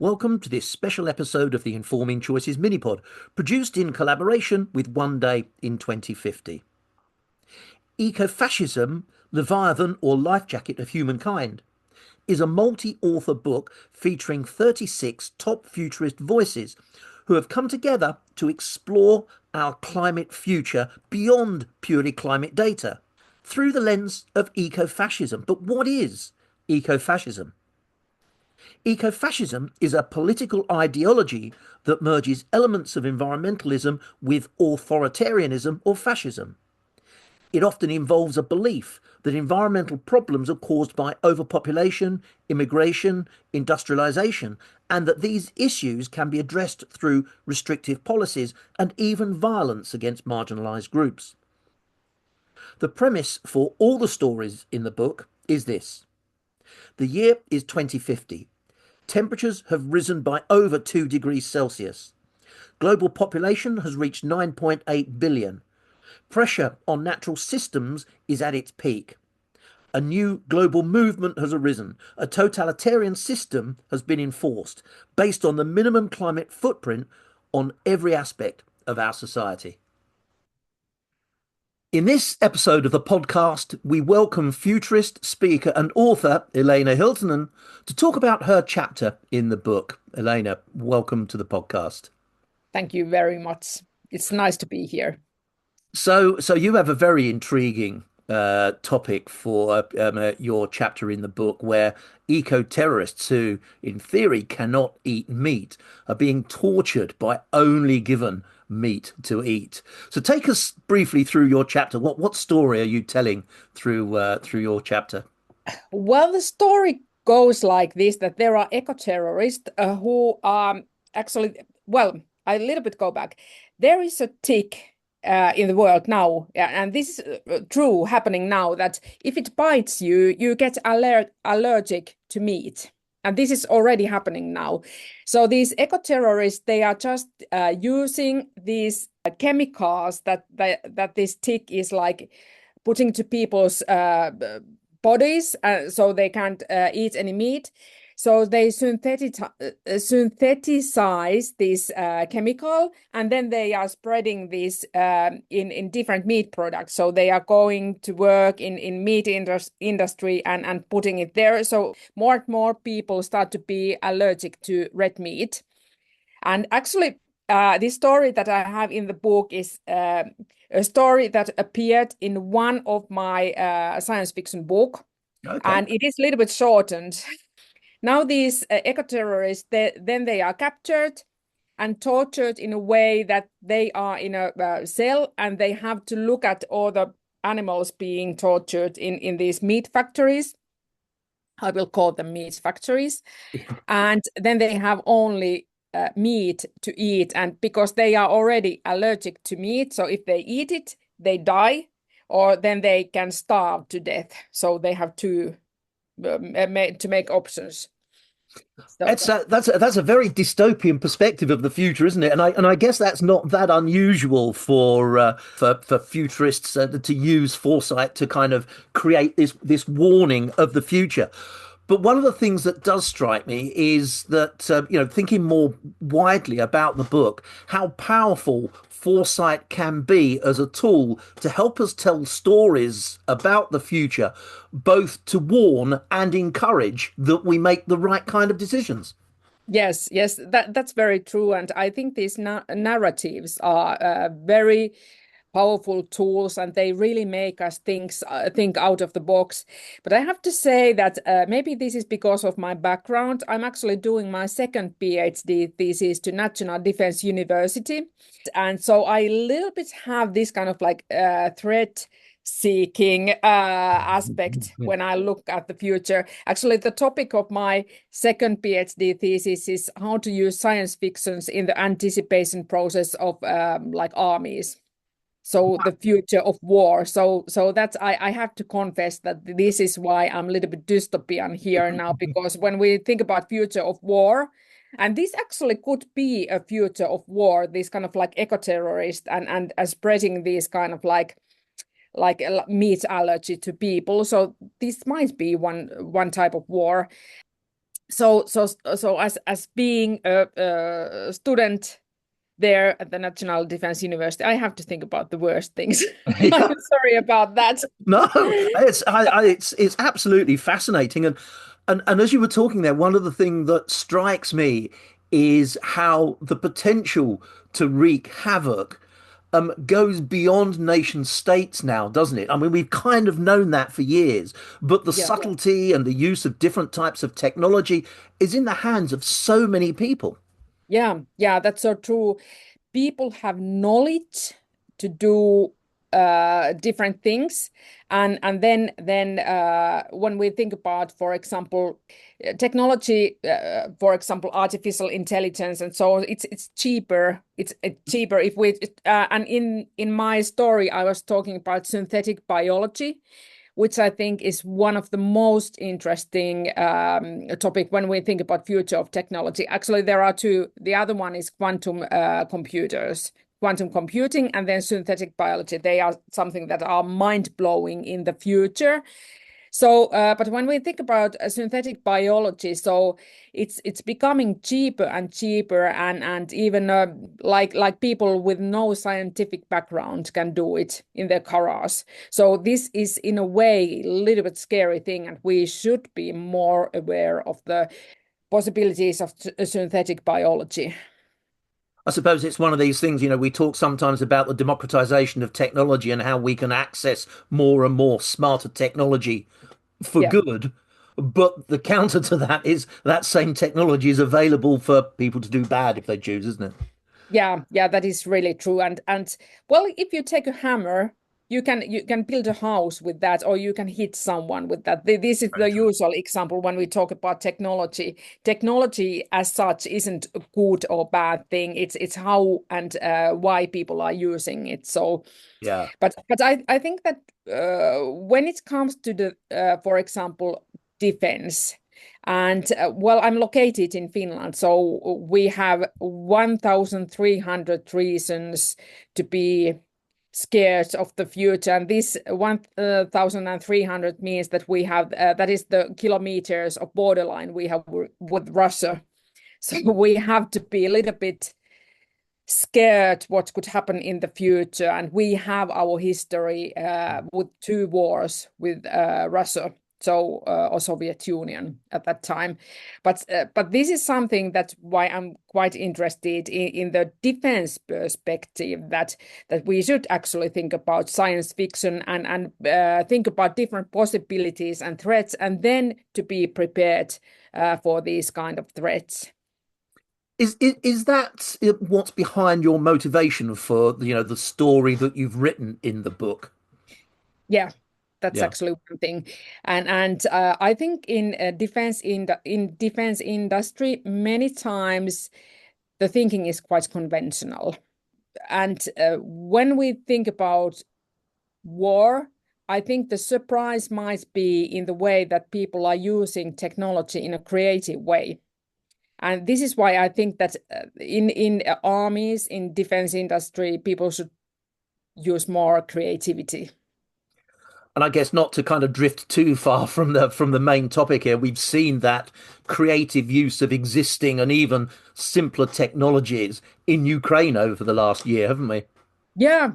welcome to this special episode of the Informing Choices Minipod, produced in collaboration with One Day in 2050. Ecofascism, Leviathan or Lifejacket of Humankind is a multi-author book featuring 36 top futurist voices who have come together to explore our climate future beyond purely climate data through the lens of ecofascism. But what is ecofascism? Ecofascism is a political ideology that merges elements of environmentalism with authoritarianism or fascism. It often involves a belief that environmental problems are caused by overpopulation, immigration, industrialization, and that these issues can be addressed through restrictive policies and even violence against marginalized groups. The premise for all the stories in the book is this. The year is 2050. Temperatures have risen by over 2 degrees Celsius. Global population has reached 9.8 billion. Pressure on natural systems is at its peak. A new global movement has arisen. A totalitarian system has been enforced based on the minimum climate footprint on every aspect of our society. In this episode of the podcast, we welcome futurist, speaker and author Elina Hiltunen to talk about her chapter in the book. Elina, welcome to the podcast. Thank you very much. It's nice to be here. So you have a very intriguing topic for your chapter in the book where eco-terrorists who, in theory, cannot eat meat are being tortured by only given meat to eat. So take us briefly through your chapter. What story are you telling through your chapter? Well, the story goes like this, that there are eco-terrorists who actually, well, I a little bit go back. There is a tick in the world now, and this is true happening now, that if it bites you, you get allergic to meat. And this is already happening now. So these eco-terrorists, they are just using these chemicals that this tick is like putting to people's bodies, so they can't eat any meat. So they synthesize this chemical, and then they are spreading this in different meat products. So they are going to work in meat industry and putting it there. So more and more people start to be allergic to red meat. And actually, this story that I have in the book is a story that appeared in one of my science fiction book. Okay. And it is a little bit shortened. Now these eco-terrorists, then they are captured and tortured in a way that they are in a cell, and they have to look at all the animals being tortured in these meat factories. I will call them meat factories. And then they have only meat to eat, and because they are already allergic to meat, so if they eat it, they die, or then they can starve to death. So they have to make options. So That's a very dystopian perspective of the future, isn't it? And I guess that's not that unusual for futurists to use foresight to kind of create this warning of the future. But one of the things that does strike me is that, thinking more widely about the book, how powerful foresight can be as a tool to help us tell stories about the future, both to warn and encourage that we make the right kind of decisions. Yes, that's very true. And I think these narratives are very powerful tools, and they really make us think out of the box. But I have to say that maybe this is because of my background. I'm actually doing my second PhD thesis to National Defense University, and so I a little bit have this kind of like threat seeking aspect when I look at the future. Actually, the topic of my second PhD thesis is how to use science fictions in the anticipation process of like armies. So the future of war. So that's I have to confess that this is why I'm a little bit dystopian here now, because when we think about future of war, and this actually could be a future of war, this kind of like eco-terrorist and spreading these kind of like meat allergy to people. So this might be one type of war. so as being a student there at the National Defense University, I have to think about the worst things. I'm Yeah. sorry about that. No, it's absolutely fascinating, and as you were talking there, one of the things that strikes me is how the potential to wreak havoc goes beyond nation states now, doesn't it? I mean, we've kind of known that for years, but the Yeah. subtlety and the use of different types of technology is in the hands of so many people. Yeah, that's so true. People have knowledge to do different things, and then when we think about, for example, technology, for example, artificial intelligence, and so on, it's cheaper. It's cheaper if we and in my story, I was talking about synthetic biology, which I think is one of the most interesting topic when we think about future of technology. Actually, there are two. The other one is quantum computers, quantum computing, and then synthetic biology. They are something that are mind-blowing in the future. So, but when we think about synthetic biology, so it's becoming cheaper and cheaper, and even like people with no scientific background can do it in their garage. So this is in a way a little bit scary thing, and we should be more aware of the possibilities of synthetic biology. I suppose it's one of these things, we talk sometimes about the democratization of technology and how we can access more and more smarter technology for Yeah. good. But the counter to that is that same technology is available for people to do bad if they choose, isn't it? Yeah, that is really true. And well, if you take a hammer, you can build a house with that, or you can hit someone with that. This is Very the true. usual example when we talk about technology. Technology as such isn't a good or bad thing. It's how and why people are using it. So, Yeah. but I think that when it comes to the for example, defense. And well, I'm located in Finland, so we have 1,300 reasons to be scared of the future. And this 1,300 means that we have, that is the kilometers of borderline we have with Russia. So we have to be a little bit scared what could happen in the future. And we have our history with two wars with Russia, so or Soviet Union at that time. But this is something that's why I'm quite interested in the defense perspective, that we should actually think about science fiction and think about different possibilities and threats, and then to be prepared for these kind of threats. Is that what's behind your motivation for, the story that you've written in the book? Yeah, that's Yeah. actually one thing. And I think in defense industry, many times the thinking is quite conventional. And when we think about war, I think the surprise might be in the way that people are using technology in a creative way. And this is why I think that in armies, in defense industry, people should use more creativity. And I guess not to kind of drift too far from the main topic here, we've seen that creative use of existing and even simpler technologies in Ukraine over the last year, haven't we? Yeah,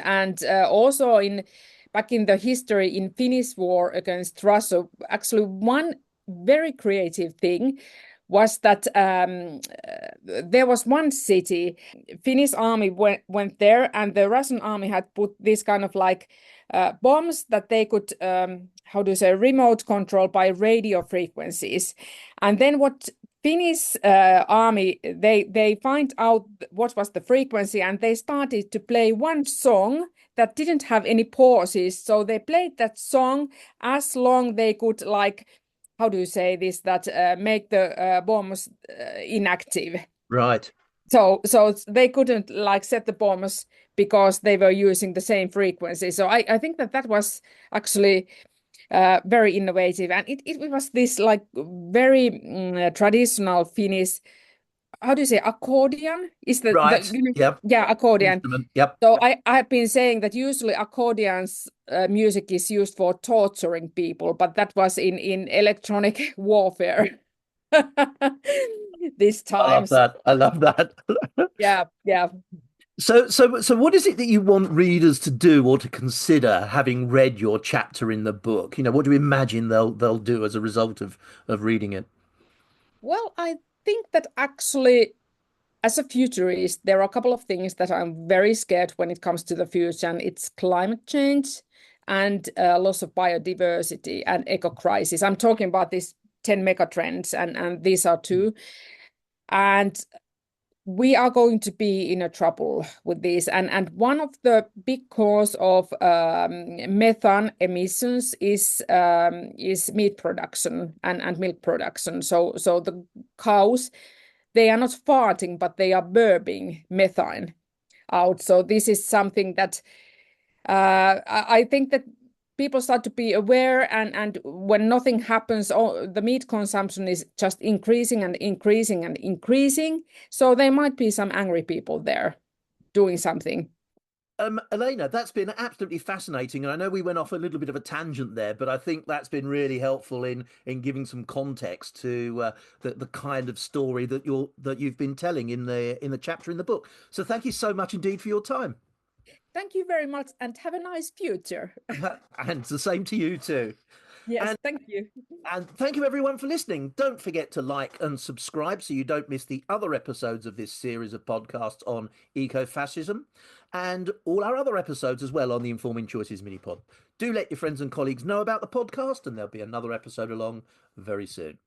and also in back in the history in Finnish war against Russia, actually one very creative thing was that there was one city, Finnish army went there, and the Russian army had put this kind of like bombs that they could, how do you say, remote control by radio frequencies. And then what Finnish army, they find out what was the frequency, and they started to play one song that didn't have any pauses. So they played that song as long they could, like, how do you say this, that make the bombs inactive. Right. So they couldn't like set the bombs because they were using the same frequency. So I think that that was actually very innovative, and it was this like very traditional Finnish. How do you say accordion? Is Right. Yep. yeah, accordion. Instrument. Yep. So I have been saying that usually accordion's music is used for torturing people, but that was in electronic warfare. These I love times. that. I love that. Yeah, yeah. So what is it that you want readers to do or to consider having read your chapter in the book? You know, what do you imagine they'll do as a result of reading it? Well, I think that actually, as a futurist, there are a couple of things that I'm very scared when it comes to the future, and it's climate change and loss of biodiversity and eco crisis. I'm talking about these 10 mega trends, and these are two. And we are going to be in a trouble with this. And one of the big cause of methane emissions is meat production and milk production. So the cows, they are not farting, but they are burping methane out. So this is something that I think that people start to be aware, and when nothing happens, the meat consumption is just increasing and increasing and increasing. So there might be some angry people there doing something. Elena, that's been absolutely fascinating, and I know we went off a little bit of a tangent there, but I think that's been really helpful in giving some context to the kind of story that you've been telling in the chapter in the book. So thank you so much indeed for your time, Thank you very much and have a nice future. and the same to you too. Yes, And thank you. And thank you everyone for listening. Don't forget to like and subscribe so you don't miss the other episodes of this series of podcasts on ecofascism and all our other episodes as well on the Informing Choices mini pod. Do let your friends and colleagues know about the podcast, and there'll be another episode along very soon.